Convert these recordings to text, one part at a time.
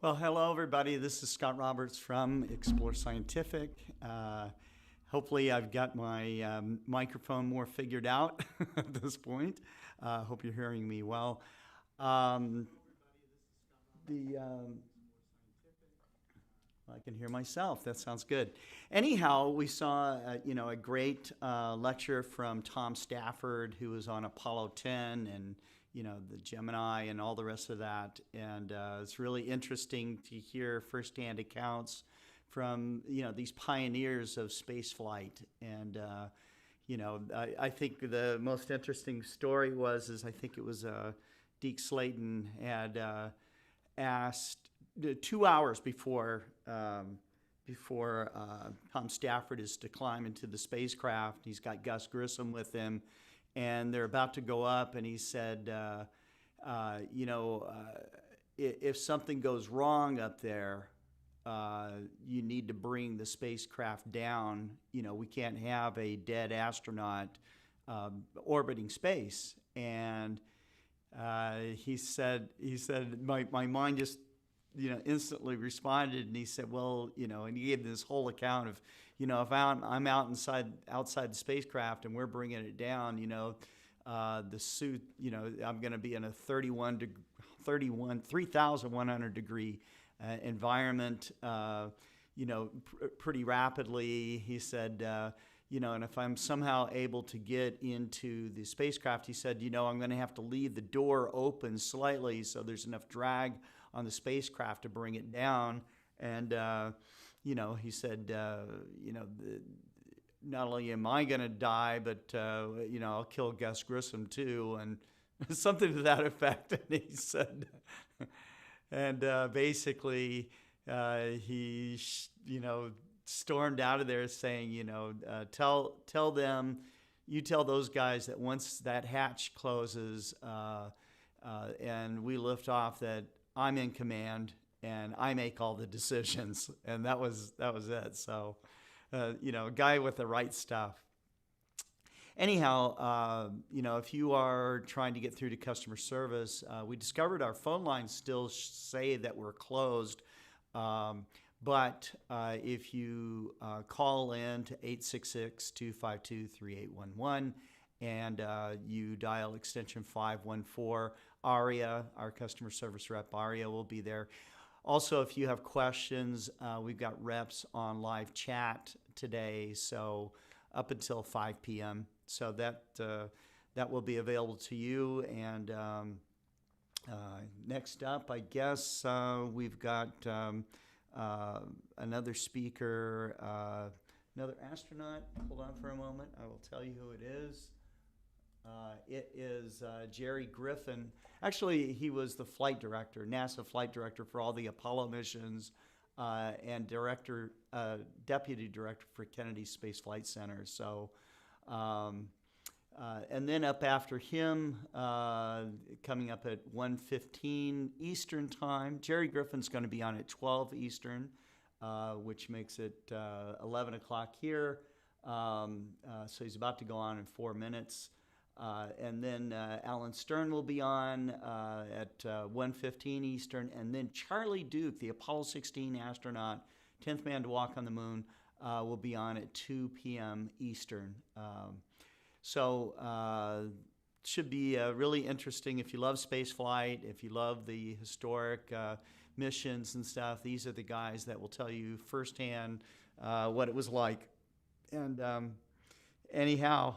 Well, hello everybody. This is Scott Roberts from Explore Scientific. Hopefully I've got my microphone more figured out at this point. Hope you're hearing me well. The I can hear myself. That sounds good. Anyhow, we saw a great lecture from Tom Stafford, who was on Apollo 10 and the Gemini and all the rest of that. And it's really interesting to hear firsthand accounts from these pioneers of space flight. And I think the most interesting story was I think it was Deke Slayton had asked 2 hours before Tom Stafford is to climb into the spacecraft. He's got Gus Grissom with him, and they're about to go up. And he said, if something goes wrong up there, you need to bring the spacecraft down. We can't have a dead astronaut orbiting space. And he said my mind just instantly responded, and he said, well, and he gave this whole account of, if I'm out outside the spacecraft and we're bringing it down, the suit, I'm going to be in a 3,100 degree environment, pretty rapidly. He said, and if I'm somehow able to get into the spacecraft, he said, I'm going to have to leave the door open slightly so there's enough drag on the spacecraft to bring it down. And, he said, not only am I going to die, but, I'll kill Gus Grissom too. And something to that effect. And he said, and basically he, stormed out of there saying, tell them, you tell those guys that once that hatch closes and we lift off, that I'm in command and I make all the decisions. And that was it. So, a guy with the right stuff. Anyhow, if you are trying to get through to customer service, we discovered our phone lines still say that we're closed. But if you call in to 866-252-3811 and you dial extension 514, Aria, our customer service rep, Aria, will be there. Also, if you have questions, we've got reps on live chat today, so up until 5 p.m. So that will be available to you. And next up, I guess we've got another speaker, another astronaut. Hold on for a moment. I will tell you who it is. It is Jerry Griffin. Actually, he was the flight director, NASA flight director for all the Apollo missions, and deputy director for Kennedy Space Flight Center. So, and then up after him, coming up at 1:15 Eastern time, Jerry Griffin's going to be on at 12 Eastern, which makes it 11 o'clock here. So he's about to go on in 4 minutes. And then Alan Stern will be on at 1:15 Eastern. And then Charlie Duke, the Apollo 16 astronaut, 10th man to walk on the moon, will be on at 2 p.m. Eastern. So should be really interesting if you love space flight, if you love the historic missions and stuff. These are the guys that will tell you firsthand what it was like. And anyhow,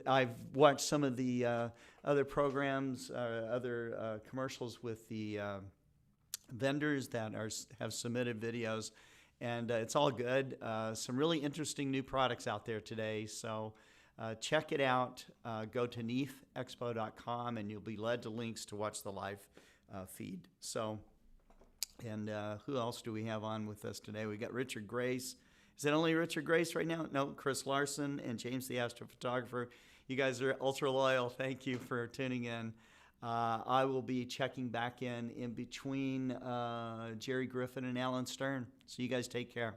I've watched some of the other programs, other commercials with the vendors that have submitted videos, and it's all good. Some really interesting new products out there today, so check it out. Go to neafexpo.com, and you'll be led to links to watch the live feed. So, and who else do we have on with us today? We got Richard Grace. Is it only Richard Grace right now? No, Chris Larson and James the astrophotographer. You guys are ultra loyal. Thank you for tuning in. I will be checking back in between Jerry Griffin and Alan Stern. So you guys take care.